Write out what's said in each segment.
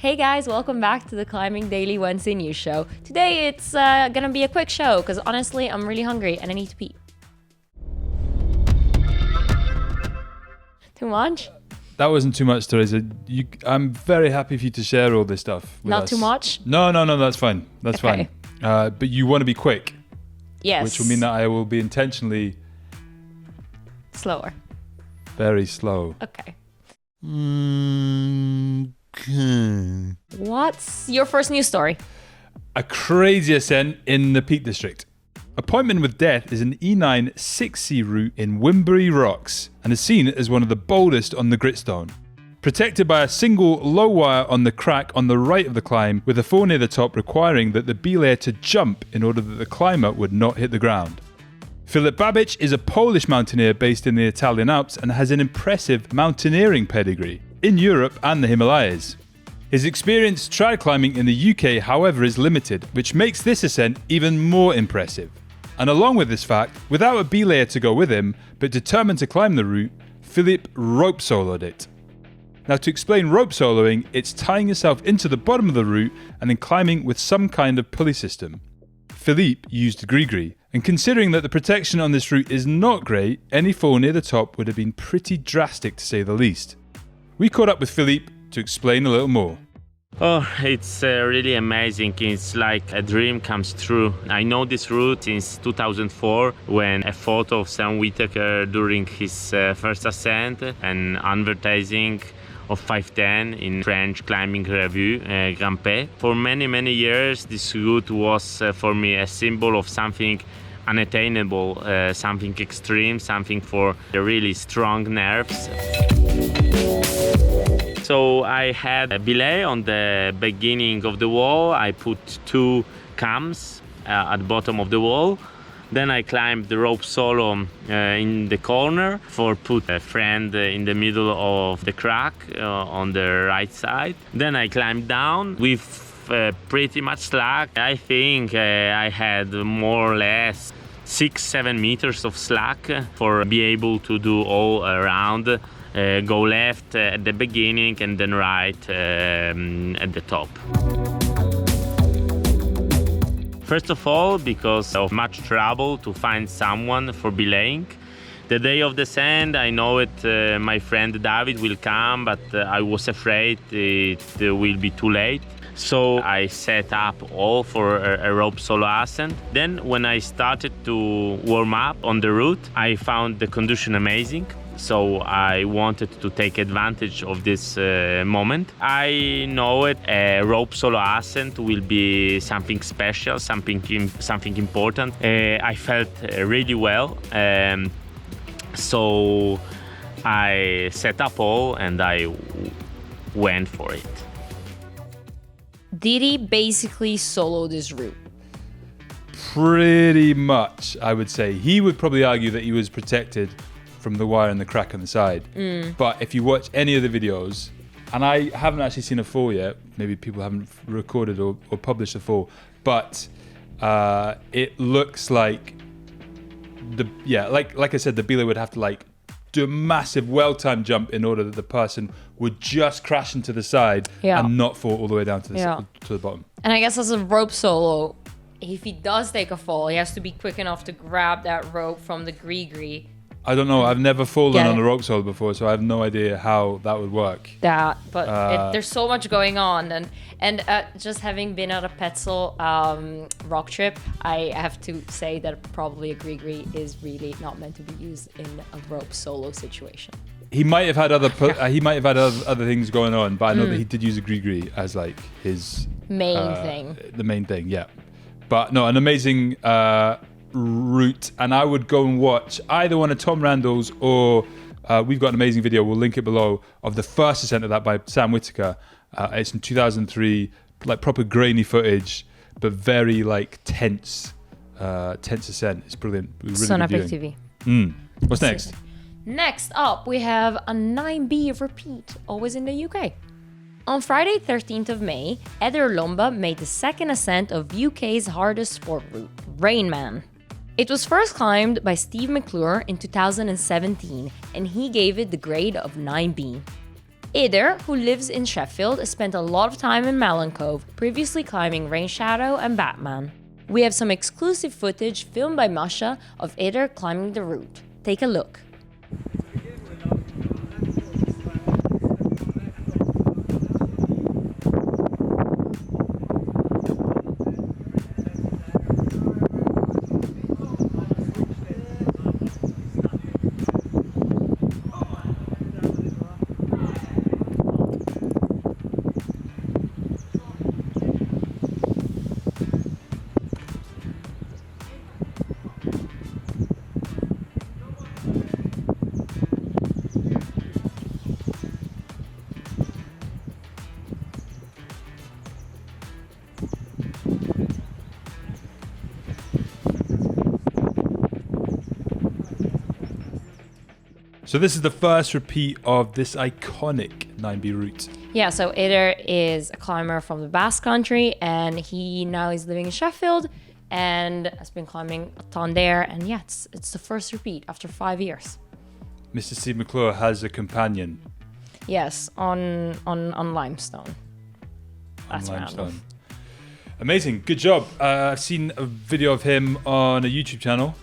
Hey guys, welcome back to the Climbing Daily Wednesday News Show. Today it's gonna be a quick show because honestly I'm really hungry and I need to pee. Too much? That wasn't too much, Teresa. I'm very happy for you to share all this stuff with Not us. too much? No, that's fine. That's Okay. fine. But you want to be quick. Yes. Which will mean that I will be intentionally slower. very slow. Okay. Okay. What's your first news story? A crazy ascent in the Peak District. Appointment with Death is an E9 6C route in Wimbury Rocks and is seen as one of the boldest on the Gritstone. Protected by a single low wire on the crack on the right of the climb, with a fall near the top requiring that the belayer to jump in order that the climber would not hit the ground. Filip Babic is a Polish mountaineer based in the Italian Alps and has an impressive mountaineering pedigree in Europe and the Himalayas. His experience trad climbing in the UK, however, is limited, which makes this ascent even more impressive. And along with this fact, without a belayer to go with him, but determined to climb the route, Filip rope soloed it. Now, to explain rope soloing, it's tying yourself into the bottom of the route and then climbing with some kind of pulley system. Filip used gree-gree, and considering that the protection on this route is not great, any fall near the top would have been pretty drastic to say the least. We caught up with Filip to explain a little more. Oh, it's really amazing. It's like a dream comes true. I know this route since 2004 when a photo of Sam Whitaker during his first ascent and advertising of 510 in French climbing review, Grand P. For many years, this route was for me a symbol of something unattainable, something extreme, something for the really strong nerves. So I had a belay on the beginning of the wall. I put 2 cams at the bottom of the wall. Then I climbed the rope solo in the corner put a friend in the middle of the crack on the right side. Then I climbed down with pretty much slack. I think I had more or less 6-7 meters of slack for be able to do all around. Go left at the beginning and then right at the top. First of all, because of much trouble to find someone for belaying. The day of the ascent, I know it, my friend David will come, but I was afraid it will be too late. So I set up all for a rope solo ascent. Then when I started to warm up on the route, I found the condition amazing. So I wanted to take advantage of this moment. I know it, a rope solo ascent will be something special, something important. I felt really well. So I set up all and I went for it. Did he basically solo this route? Pretty much, I would say. He would probably argue that he was protected from the wire and the crack on the side. But if you watch any of the videos, and I haven't actually seen a fall yet, maybe people haven't recorded or published a fall, but it looks like like I said, the belayer would have to do a massive well-timed jump in order that the person would just crash into the side and not fall all the way down to the bottom. And I guess as a rope solo, if he does take a fall, he has to be quick enough to grab that rope from the gree-gree. I don't know. I've never fallen on a rope solo before, so I have no idea how that would work. There's so much going on, and just having been at a Petzl Roc Trip, I have to say that probably a gree-gree is really not meant to be used in a rope solo situation. He might have had other things going on, but I know that he did use a gree-gree as his main thing. The main thing, yeah. But no, an amazing route, and I would go and watch either one of Tom Randall's or we've got an amazing video, we'll link it below, of the first ascent of that by Sam Whitaker. It's in 2003, proper grainy footage, but very tense ascent. It's brilliant. Really on Epic TV. What's next? Next up, we have a 9B repeat, always in the UK. On Friday, 13th of May, Eder Lomba made the second ascent of UK's hardest sport route, Rainman. It was first climbed by Steve Maclure in 2017, and he gave it the grade of 9B. Eder, who lives in Sheffield, spent a lot of time in Mellon Cove, previously climbing Rain Shadow and Batman. We have some exclusive footage filmed by Masha of Eder climbing the route. Take a look. So this is the first repeat of this iconic 9B route. Yeah, so Eder is a climber from the Basque country, and he now is living in Sheffield and has been climbing a ton there. And yeah, it's the first repeat after 5 years. Mr. Steve Maclure has a companion. Yes, on limestone. That's on random. limestone. Amazing, good job. I've seen a video of him on a YouTube channel.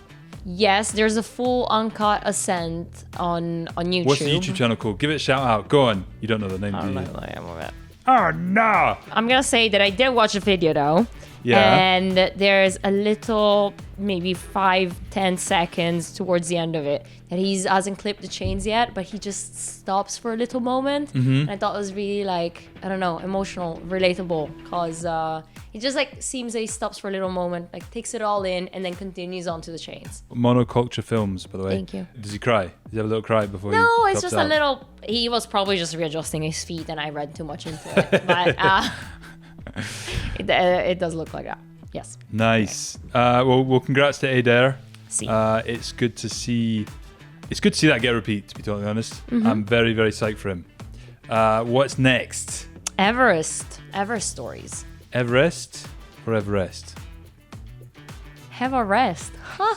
Yes, there's a full uncut ascent on YouTube. What's the YouTube channel called? Give it a shout out. Go on. You don't know the name, I do don't you? know the name of it. Oh no! I'm gonna say that I did watch the video though. Yeah. And there's a little, maybe 5-10 seconds towards the end of it that he hasn't clipped the chains yet, but he just stops for a little moment. And I thought it was really like, I don't know, emotional, relatable, because it just like seems that he stops for a little moment, like takes it all in and then continues on to the chains. Monoculture Films, by the way. Thank you. Does he cry? Does he have a little cry before he No, it's drops just out? a little, he was probably just readjusting his feet and I read too much into it. But it does look like that. Yes. Nice. Well, congrats to Eder. See. It's good to see. It's good to see that get a repeat. To be totally honest, I'm very, very psyched for him. What's next? Everest stories. Everest or Everest? Have a rest. Huh.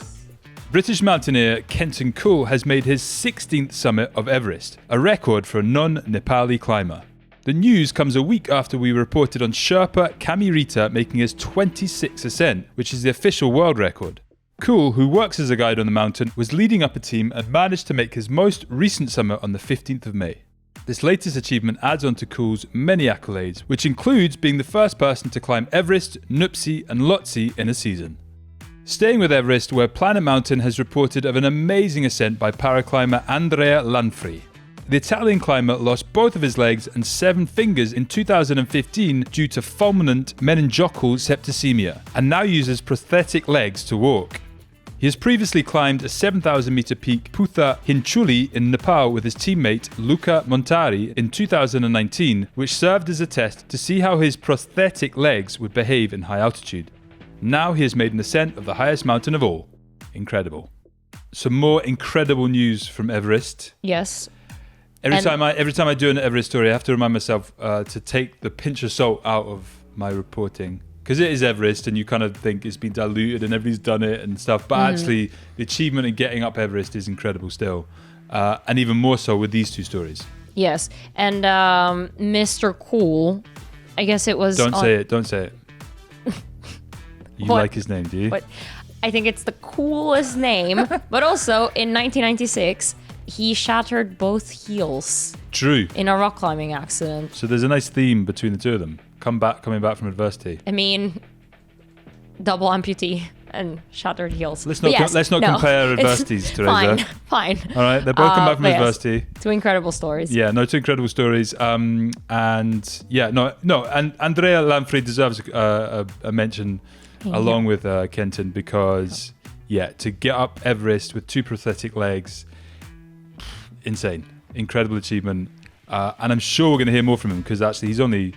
British mountaineer Kenton Cool has made his 16th summit of Everest, a record for a non-Nepali climber. The news comes a week after we reported on Sherpa Kamirita making his 26th ascent, which is the official world record. Cool, who works as a guide on the mountain, was leading up a team and managed to make his most recent summit on the 15th of May. This latest achievement adds on to Cool's many accolades, which includes being the first person to climb Everest, Nuptse and Lhotse in a season. Staying with Everest, where Planet Mountain has reported of an amazing ascent by paraclimber Andrea Lanfri. The Italian climber lost both of his legs and 7 fingers in 2015 due to fulminant meningococcal septicemia, and now uses prosthetic legs to walk. He has previously climbed a 7,000 meter peak Putha Hinchuli in Nepal with his teammate Luca Montari in 2019, which served as a test to see how his prosthetic legs would behave in high altitude. Now he has made an ascent of the highest mountain of all. Incredible. Some more incredible news from Everest. Yes. Every time I do an Everest story, I have to remind myself to take the pinch of salt out of my reporting, because it is Everest, and you kind of think it's been diluted and everybody's done it and stuff. But actually, the achievement in getting up Everest is incredible still, and even more so with these two stories. Yes, and Mr. Cool, I guess it was. Don't say it. Don't say it. You What? like his name, do you? But I think it's the coolest name. But also in 1996. He shattered both heels True. in a rock climbing accident. So there's a nice theme between the two of them. Coming back from adversity. I mean, double amputee and shattered heels. Let's But not yes, no, compare it's adversities, Teresa. Fine. All right, they're both come back from but yes, adversity. Two incredible stories. Yeah, no, two incredible stories. And Andrea Lanfri deserves a mention along with Kenton, because to get up Everest with 2 prosthetic legs. Insane, incredible achievement, and I'm sure we're going to hear more from him, because actually he's only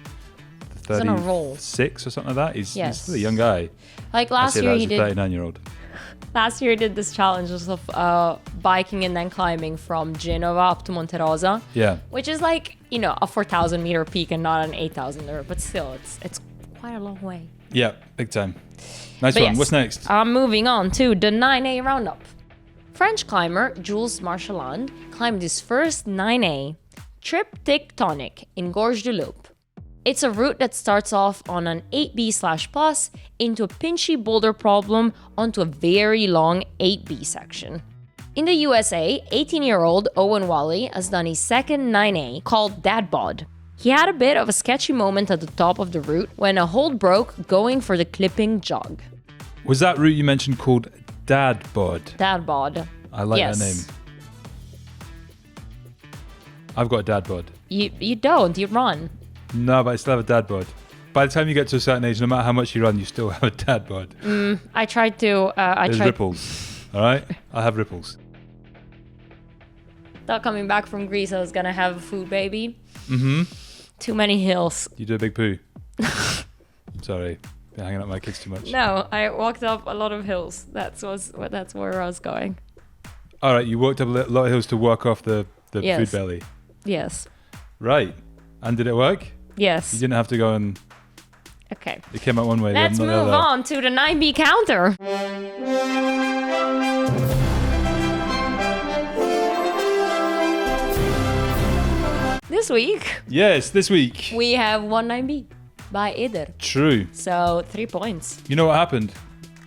on a roll. 36 or something like that. He's Yes. a young guy. Like I last say year that he as a did. 39-year-old. Last year he did this challenge of biking and then climbing from Genova up to Monte Rosa. Yeah, Which is like, a 4,000 meter peak and not an 8,000er, but still, it's quite a long way. yeah, big time. Nice But one. yes, What's next? Moving on to the 9A roundup. French climber Jules Marchaland climbed his first 9A Trip Tectonic in Gorge du Loup. It's a route that starts off on an 8B/plus into a pinchy boulder problem onto a very long 8B section. In the USA, 18-year-old Owen Wally has done his second 9A called Dad Bod. He had a bit of a sketchy moment at the top of the route when a hold broke going for the clipping jog. Was that route you mentioned called Dad Bod? Dad Bod. I like Yes. that name. I've got a dad bod. You don't, you run. No, but I still have a dad bod. By the time you get to a certain age, no matter how much you run, you still have a dad bod. I tried to... There's ripples, all right? I have ripples. Thought coming back from Greece I was gonna have a food baby. Mm-hmm. Too many hills. You do a big poo. Sorry, been hanging out with my kids too much. No, I walked up a lot of hills. That's where I was going. All right, you walked up a lot of hills to work off the Yes. food belly. Yes. Right. And did it work? You Yes. didn't have to go and... Okay. It came out one way. Let's not the move other. on to the 9B counter. This week, Yes, this week. we have one 9B by Eder. True. So 3 points. You know what happened?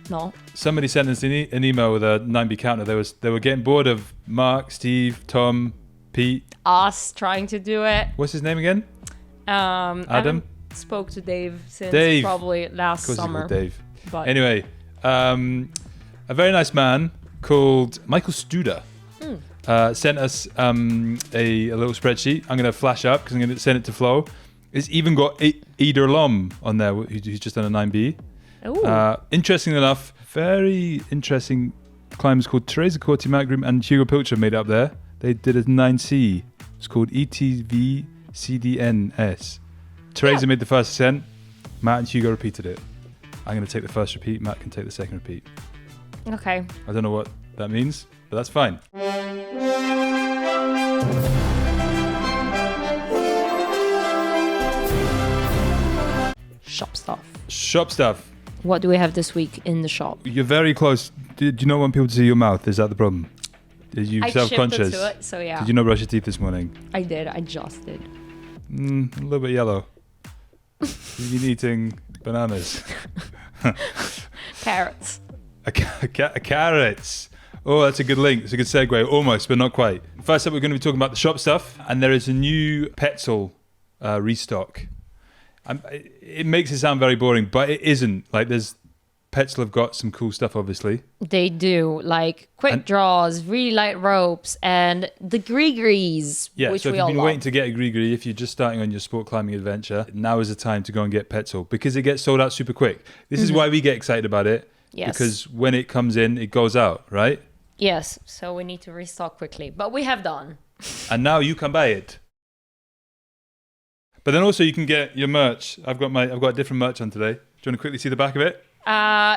No. Somebody sent us an email with a 9B counter. They were getting bored of Mark, Steve, Tom, Pete. Us trying to do it. What's his name again? I Adam? haven't spoke to Dave since Dave. probably last Of course, summer. he's called Dave. But Anyway, a very nice man called Michael Studer sent us a little spreadsheet. I'm going to flash up because I'm going to send it to Flo. It's even got Eder Lomba on there, who's just done a 9B. Ooh. Interesting enough, very interesting climbers called Teresa Maclure and Hugo Pilcher made it up there. They did a 9C. It's called ETVCDNS. Teresa made the first ascent. Matt and Hugo repeated it. I'm going to take the first repeat. Matt can take the second repeat. Okay. I don't know what that means, but that's fine. Shop stuff. Shop stuff. What do we have this week in the shop? You're very close. Do you not want people to see your mouth? Is that the problem? Are you I self-conscious? shifted to it, so yeah. Did you not brush your teeth this morning? I did. I just did. A little bit yellow. You've been eating bananas. Carrots. Carrots. Oh, that's a good link. It's a good segue. Almost, but not quite. First up, we're going to be talking about the shop stuff. And there is a new Petzl restock. It makes it sound very boring, but it isn't. Like, Petzl have got some cool stuff, obviously. They do, like quick draws, really light ropes, and the gree-grees, Yeah, which so if we you've all been love. waiting to get a gree-gree, if you're just starting on your sport climbing adventure, now is the time to go and get Petzl because it gets sold out super quick. This is why we get excited about it. Yes. Because when it comes in, it goes out, right? Yes, so we need to restock quickly, but we have done. And now you can buy it. But then also you can get your merch. I've got different merch on today. Do you want to quickly see the back of it?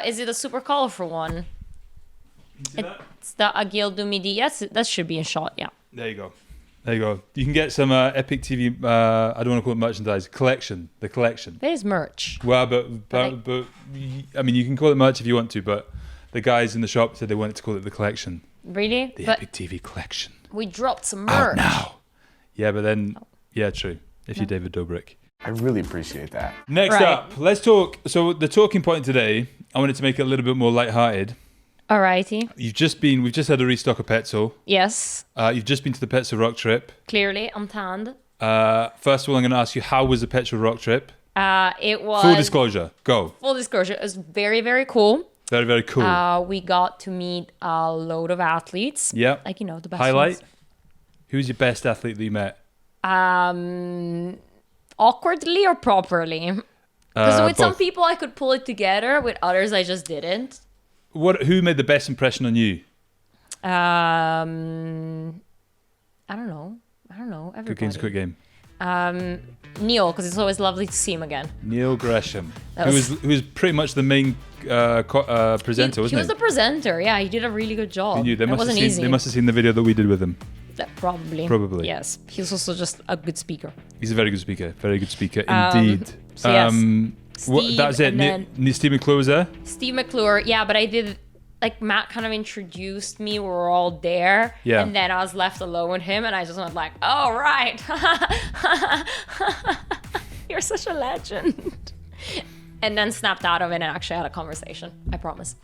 Is it a super colorful one? It's the Agile du Midi. Yes, that should be in shot, yeah. There you go. You can get some Epic TV, I don't want to call it merchandise, the collection. There's merch. Well, but I mean, you can call it merch if you want to, but the guys in the shop said they wanted to call it the collection. Really? The But Epic TV collection. we dropped some Out merch. now. Yeah, but then, yeah, true. If you're David Dobrik. I really appreciate that. Next Right. up, let's talk. So the talking point today, I wanted to make it a little bit more lighthearted. Alrighty. We've just had a restock of Petzl. Yes, You've just been to the Petzl Roc Trip. clearly, I'm tanned. First of all, I'm going to ask you, how was the Petzl Roc Trip? It was... Full disclosure, go. Full disclosure, it was very, very cool. Very, very cool. We got to meet a load of athletes. Yeah. Like, the best Highlight? ones. Who's your best athlete that you met? Awkwardly or properly? Because with some Both. people I could pull it together, with others I just didn't. Who made the best impression on you? I don't know. Everybody. Good game's a quick game. Neil, because it's always lovely to see him again. Neil Gresham, That who was pretty much the main presenter, He wasn't was the presenter. Yeah, he did a really good job. They It wasn't easy. They must have seen the video that we did with him. Probably. Probably. Yes. He's also just a good speaker. He's a very good speaker. Very good speaker indeed. so yes. That's it. Steve, and then- Steve Maclure was there. Steve Maclure. Yeah, but I did like Matt kind of introduced me. We were all there, and then I was left alone with him, and I just went like, "Oh right, you're such a legend," and then snapped out of it and actually had a conversation. I promise.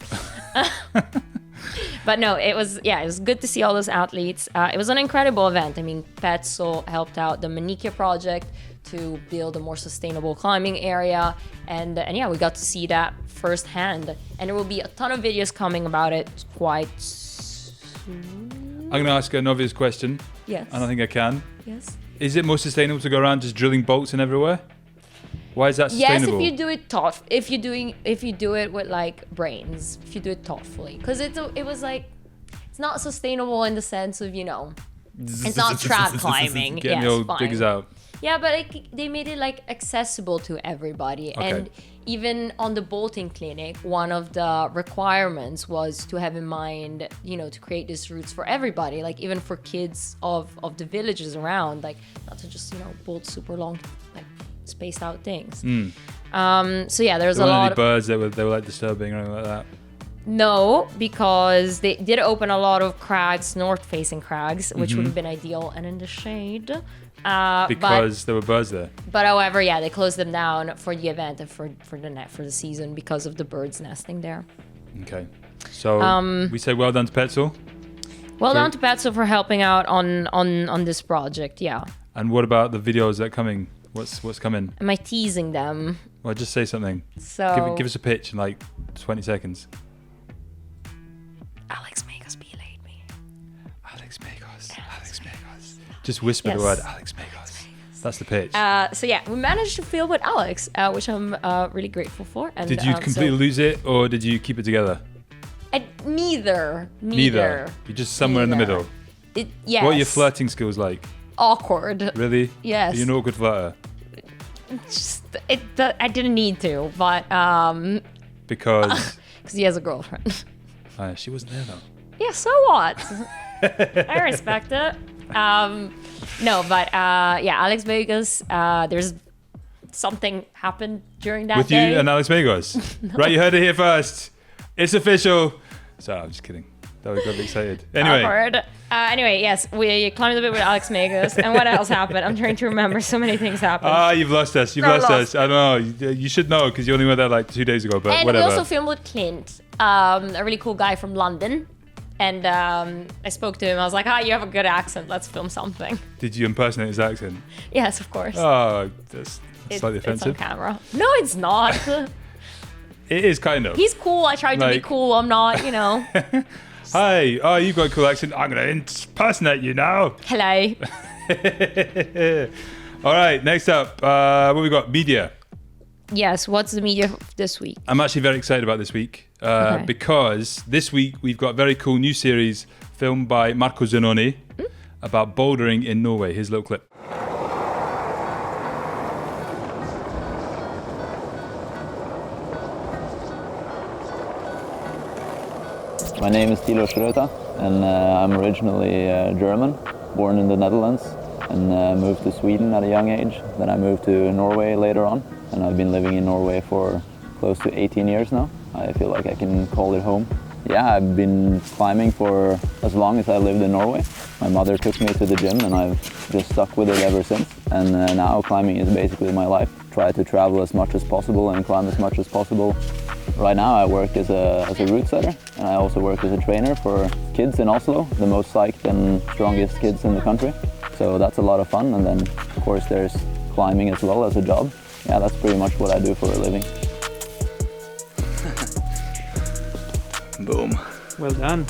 But no, it was good to see all those athletes. It was an incredible event. I mean, Petzl helped out the Manike project to build a more sustainable climbing area. And yeah, we got to see that firsthand. And there will be a ton of videos coming about it quite soon. I'm going to ask an obvious question. Yes. And I think I can. Yes. Is it more sustainable to go around just drilling bolts in everywhere? Why is that sustainable? Yes, if you do it if you do it with like brains, if you do it thoughtfully, because it was like, it's not sustainable in the sense of, it's not trad climbing. Getting the old diggers out. Yeah, but they made it like accessible to everybody. Okay. And even on the bolting clinic, one of the requirements was to have in mind, to create these routes for everybody, like even for kids of the villages around, like not to just, bolt super long, like spaced out things. So yeah, there's a lot of birds that were like disturbing or anything like that. No, because they did open a lot of crags, north-facing crags, which would have been ideal and in the shade. Because there were birds there. But however, yeah, they closed them down for the event and for the season because of the birds nesting there. Okay, so we say well done to Petzl. Well done to Petzl for helping out on this project. Yeah. And what about the videos that are coming? What's coming? Am I teasing them? Well, just say something. So give us a pitch in like 20 seconds. Alex Megos belayed me. Alex Megos. Just whisper the word Alex Megos. That's the pitch. So yeah, we managed to film with Alex, which I'm really grateful for. And did you completely lose it, or did you keep it together? Neither. You're just somewhere in the middle. Yes. What are your flirting skills like? Awkward. Really? Yes. Are you an awkward flirter? I didn't need to, but because he has a girlfriend. She wasn't there though. Yeah, so what? I respect it. No, but Alex Vegas. There's something happened during that with day. you and Alex Vegas. No. Right, you heard it here first. It's official. Sorry, I'm just kidding. That we got excited. Anyway. Awkward. Anyway, yes, we climbed a bit with Alex Megos. And what else happened? I'm trying to remember. So many things happened. You've lost us. You've lost us. I don't know. You should know because you only went there like 2 days ago. But and whatever. We also filmed with Clint, a really cool guy from London. And I spoke to him. I was like, you have a good accent. Let's film something. Did you impersonate his accent? Yes, of course. Oh, that's slightly offensive. It's on camera. No, it's not. It is kind of. He's cool. I tried to be cool. I'm not, Hi. You've got a cool accent. I'm going to impersonate you now. Hello. All right. Next up, what we got? Media. Yes. What's the media this week? I'm actually very excited about this week because this week we've got a very cool new series filmed by Marco Zanone about bouldering in Norway. Here's a little clip. My name is Thilo Schröter, and I'm originally German, born in the Netherlands, and moved to Sweden at a young age. Then I moved to Norway later on, and I've been living in Norway for close to 18 years now. I feel like I can call it home. Yeah, I've been climbing for as long as I lived in Norway. My mother took me to the gym, and I've just stuck with it ever since. And now climbing is basically my life. Try to travel as much as possible and climb as much as possible. Right now I work as a route setter, and I also work as a trainer for kids in Oslo, the most psyched and strongest kids in the country. So that's a lot of fun, and then of course there's climbing as well as a job. Yeah, that's pretty much what I do for a living. Boom. Well done.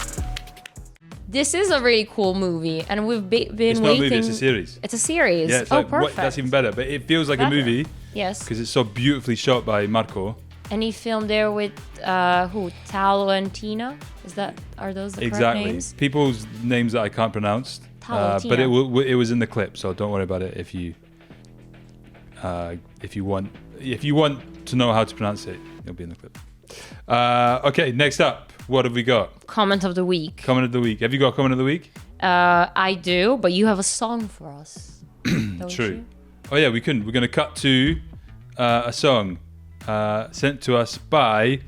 This is a really cool movie, and we've been waiting. It's not a movie, it's a series. It's a series. Yeah, it's perfect. That's even better, but it feels like a movie. Yes. Because it's so beautifully shot by Marco. And he filmed there with who? Talo and Tina? Are those the correct names? People's names that I can't pronounce. But it was in the clip, so don't worry about it if you want to know how to pronounce it, it'll be in the clip. Okay, next up, what have we got? Comment of the week. Comment of the week. Have you got a comment of the week? I do, but you have a song for us. True. You? Oh yeah, we couldn't. We're going to cut to a song sent to us by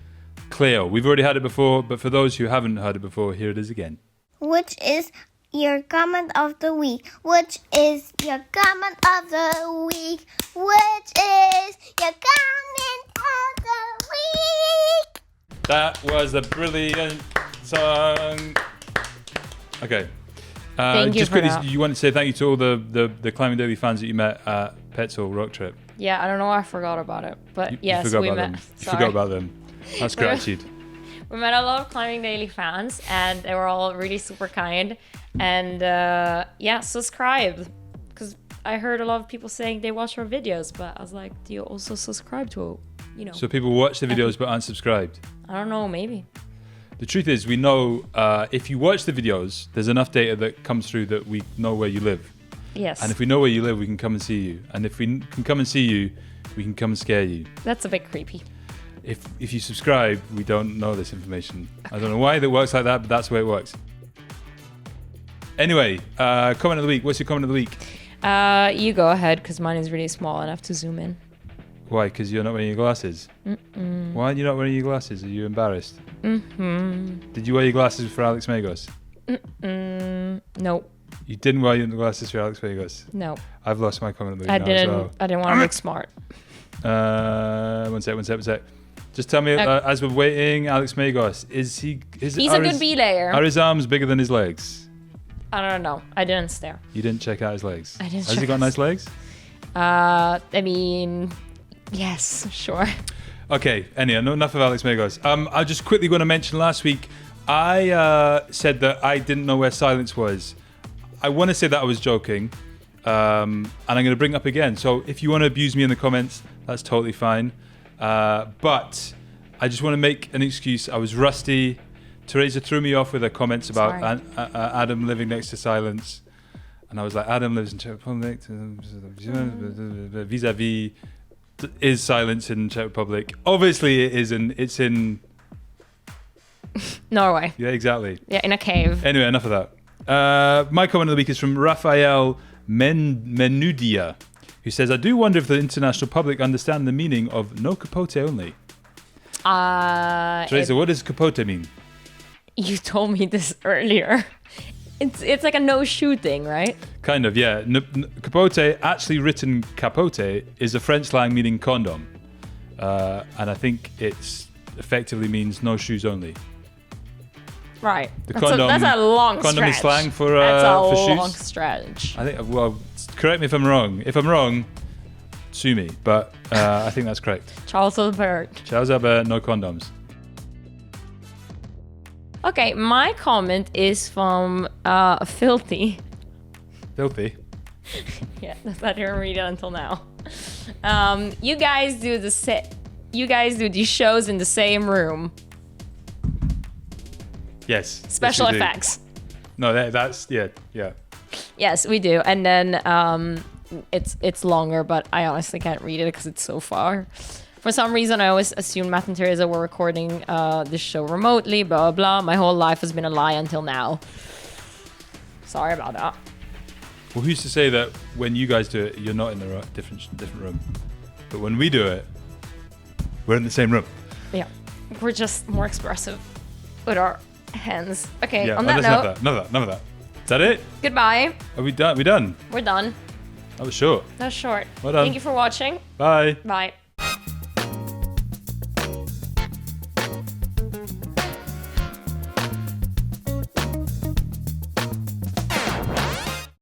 Cleo. We've already had it before, but for those who haven't heard it before, here it is again. Which is your comment of the week? Which is your comment of the week? Which is your comment of the week? That was a brilliant song. Okay. Thank you just for quickly, that. you want to say thank you to all the Climbing Daily fans that you met at Petzl Roc Trip. Yeah, I don't know why I forgot about it, but You yes, forgot we about met. them. You Sorry. forgot about them. That's gratitude. We met a lot of Climbing Daily fans, and they were all really super kind. And subscribe, because I heard a lot of people saying they watch our videos, but I was like, do you also subscribe to, So people watch the videos but aren't subscribed. I don't know, maybe. The truth is, we know if you watch the videos, there's enough data that comes through that we know where you live. Yes. And if we know where you live, we can come and see you. And if we can come and see you, we can come and scare you. That's a bit creepy. If you subscribe, we don't know this information. I don't know why that works like that, but that's the way it works. Anyway, comment of the week. What's your comment of the week? You go ahead, because mine is really small and I have to zoom in. Why? Because you're not wearing your glasses? Why are you not wearing your glasses? Are you embarrassed? Did you wear your glasses for Alex Megos? No. You didn't wear your glasses for Alex Megos? No. I've lost my comment of the week I now didn't. as well. I didn't want to look smart. One sec. Just tell me, as we're waiting, Alex Megos, he's a good belayer. Are his arms bigger than his legs? I don't know. I didn't stare. You didn't check out his legs? I didn't Has he check got out nice legs? I mean, yes, sure. Okay, anyway, enough of Alex Megos. I'm just quickly going to mention last week, I said that I didn't know where silence was. I want to say that I was joking, and I'm going to bring it up again. So if you want to abuse me in the comments, that's totally fine. But I just want to make an excuse. I was rusty. Teresa threw me off with her comments about Adam living next to silence. And I was like, Adam lives in Czech Republic. Vis-a-vis is silence in Czech Republic. Obviously it isn't. It's in... Norway. Yeah, exactly. Yeah, in a cave. Anyway, enough of that. My comment of the week is from Rafael Menudia, who says, I do wonder if the international public understand the meaning of no capote only. Teresa, what does capote mean? You told me this earlier. It's like a no shoe thing, right? Kind of, yeah. Capote, actually written capote, is a French slang meaning condom. And I think it effectively means no shoes only. Right. The That's condom, a long condom stretch. is slang for That's a shoes? long stretch. I think, well, correct me if I'm wrong. If I'm wrong, sue me. But I think that's correct. Charles Albert. Charles Albert, no condoms. Okay, my comment is from Filthy. Filthy. Yeah, I didn't read it until now. You guys do these shows in the same room. Yes. Special yes, we do. effects. No, that's yeah. Yes, we do. And then it's longer, but I honestly can't read it because it's so far. For some reason, I always assumed Matt and Teresa were recording this show remotely, blah, blah, blah. My whole life has been a lie until now. Sorry about that. Well, who's to say that when you guys do it, you're not in the different room? But when we do it, we're in the same room. Yeah, we're just more expressive with our hands. Okay, Yeah, on that note, none of that. Is that it? goodbye. Are we done? We done? We're done. That was short. That's short. Well done. Thank you for watching. Bye. Bye.